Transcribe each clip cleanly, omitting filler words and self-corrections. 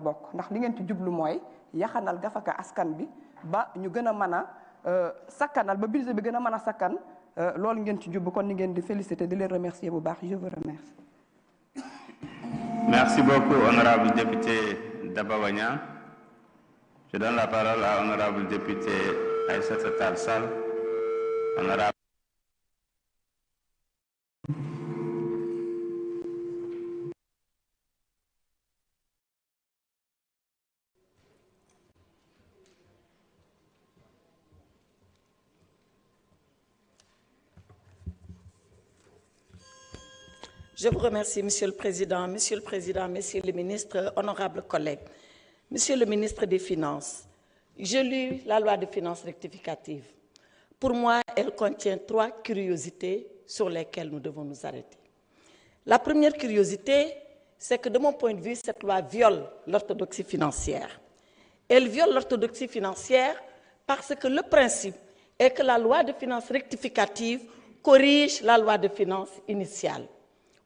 bokk ndax li ngeen ci jublu mooy yaxanal gafaka askan bi ba ñu gën a mën a sakkanal ba budget bi gën a mën a sakkan loolu ngeen ci jublu kon ni ngeen di féliciter di leen remercier bu baax je vous remercie. Merci beaucoup honorable député Daba Wagnan. Je donne la parole à honorable député Aïssata Tall Sall. Honorable. Je vous remercie, Monsieur le Président, Messieurs les ministres, honorables collègues. Monsieur le ministre des Finances, j'ai lu la loi de finances rectificative. Pour moi, elle contient 3 curiosités sur lesquelles nous devons nous arrêter. La première curiosité, c'est que de mon point de vue, cette loi viole l'orthodoxie financière. Elle viole l'orthodoxie financière parce que le principe est que la loi de finances rectificative corrige la loi de finances initiale.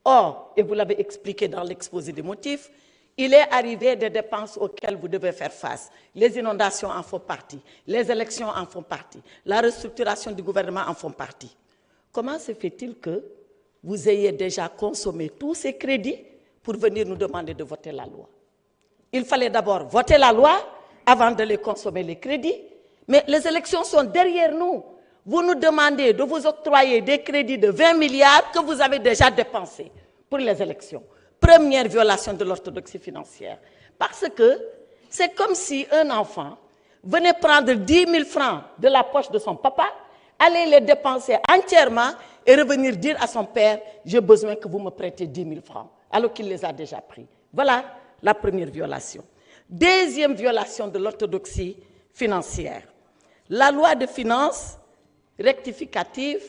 Or, et vous l'avez expliqué dans l'exposé des motifs, il est arrivé des dépenses auxquelles vous devez faire face. Les inondations en font partie, les élections en font partie, la restructuration du gouvernement en font partie. Comment se fait-il que vous ayez déjà consommé tous ces crédits pour venir nous demander de voter la loi? Il fallait d'abord voter la loi avant de les consommer les crédits, mais les élections sont derrière nous. Vous nous demandez de vous octroyer des crédits de 20 milliards que vous avez déjà dépensés pour les élections. Première violation de l'orthodoxie financière. Parce que c'est comme si un enfant venait prendre 10 000 francs de la poche de son papa, aller les dépenser entièrement et revenir dire à son père « j'ai besoin que vous me prêtez 10 000 francs », alors qu'il les a déjà pris. Voilà la première violation. Deuxième violation de l'orthodoxie financière. La loi de finances rectificative,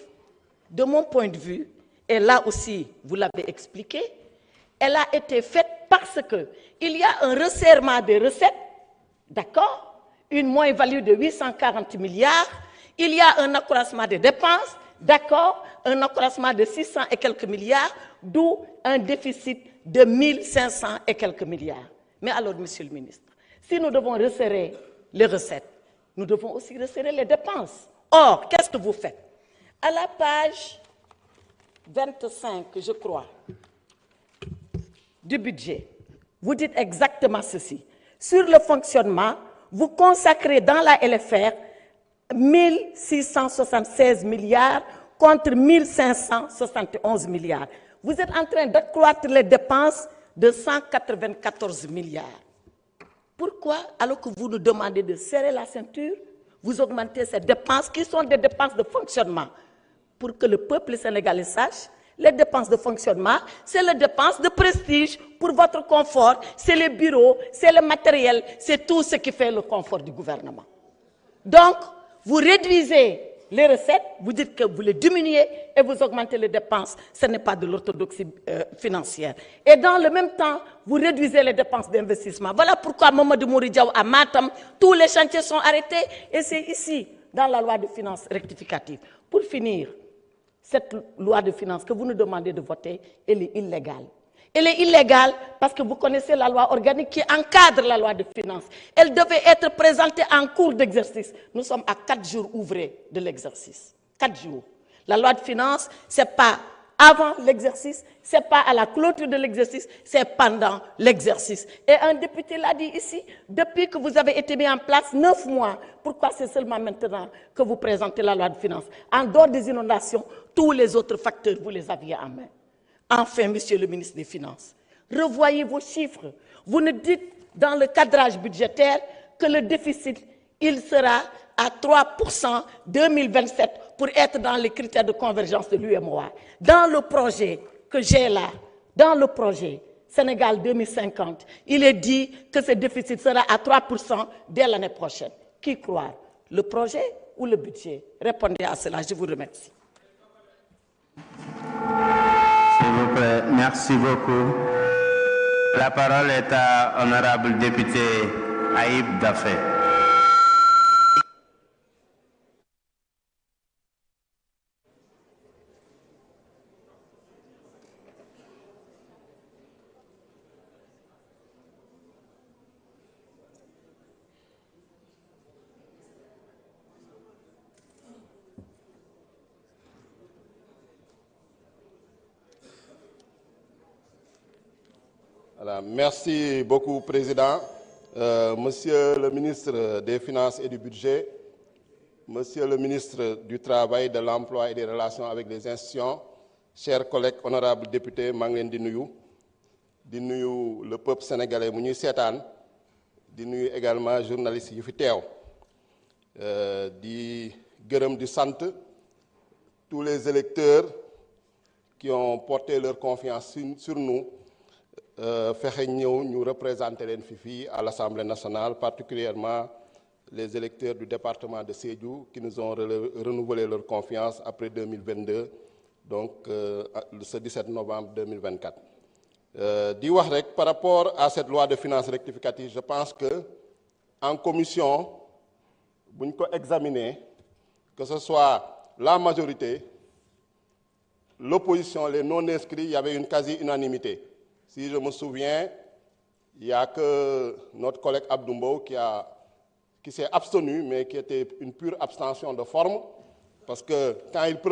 de mon point de vue, et là aussi, vous l'avez expliqué, elle a été faite parce qu'il y a un resserrement des recettes, d'accord, une moins-value de 840 milliards, il y a un accroissement des dépenses, d'accord, un accroissement de 600 et quelques milliards, d'où un déficit de 1 500 et quelques milliards. Mais alors, Monsieur le ministre, si nous devons resserrer les recettes, nous devons aussi resserrer les dépenses. Or, qu'est-ce que vous faites? À la page 25, je crois, du budget, vous dites exactement ceci. Sur le fonctionnement, vous consacrez dans la LFR 1 676 milliards contre 1 571 milliards. Vous êtes en train d'accroître les dépenses de 194 milliards. Pourquoi, alors que vous nous demandez de serrer la ceinture, vous augmentez ces dépenses qui sont des dépenses de fonctionnement? Pour que le peuple sénégalais sache, les dépenses de fonctionnement, c'est les dépenses de prestige pour votre confort, c'est les bureaux, c'est le matériel, c'est tout ce qui fait le confort du gouvernement. Donc, vous réduisez les recettes, vous dites que vous les diminuez et vous augmentez les dépenses. Ce n'est pas de l'orthodoxie financière. Et dans le même temps, vous réduisez les dépenses d'investissement. Voilà pourquoi Mamadou Mouridiaou à Matam, tous les chantiers sont arrêtés et c'est ici, dans la loi de finances rectificative. Pour finir, cette loi de finances que vous nous demandez de voter, elle est illégale. Elle est illégale parce que vous connaissez la loi organique qui encadre la loi de finances. Elle devait être présentée en cours d'exercice. Nous sommes à 4 jours ouvrés de l'exercice. 4 jours. La loi de finances, ce n'est pas avant l'exercice, ce n'est pas à la clôture de l'exercice, c'est pendant l'exercice. Et un député l'a dit ici, depuis que vous avez été mis en place 9 mois, pourquoi c'est seulement maintenant que vous présentez la loi de finances? En dehors des inondations, tous les autres facteurs, vous les aviez en main. Enfin, Monsieur le ministre des Finances, revoyez vos chiffres. Vous nous dites dans le cadrage budgétaire que le déficit, il sera à 3% 2027 pour être dans les critères de convergence de l'UEMOA. Dans le projet que j'ai là, dans le projet Sénégal 2050, il est dit que ce déficit sera à 3% dès l'année prochaine. Qui croire? Le projet ou le budget? Répondez à cela, je vous remercie. S'il vous plaît, merci beaucoup. La parole est à honorable député Aïb Dafé. Voilà. Merci beaucoup, Président. Monsieur le ministre des Finances et du Budget, Monsieur le ministre du Travail, de l'Emploi et des Relations avec les institutions, chers collègues honorables députés, maa ngi leen di nuyu le peuple sénégalais mu ñuy seetaan di nuyu également journalistes yu fi teew di gërëm di sant tous les électeurs qui ont porté leur confiance sur nous fexe ñëw ñu représenter leen fii à l'Assemblée nationale, particulièrement les électeurs du département de Sédhiou qui nous ont renouvelé leur confiance après 2022, donc ce 17 novembre 2024. Di wax rek par rapport à cette loi de finances rectificative, je pense que en commission bu ñu ko examiner, que ce soit la majorité, l'opposition, les non-inscrits, il y avait une quasi-unanimité. Si je me souviens, il n'y a que notre collègue Abdou Mbow qui s'est abstenu, mais qui était une pure abstention de forme, parce que quand il prenait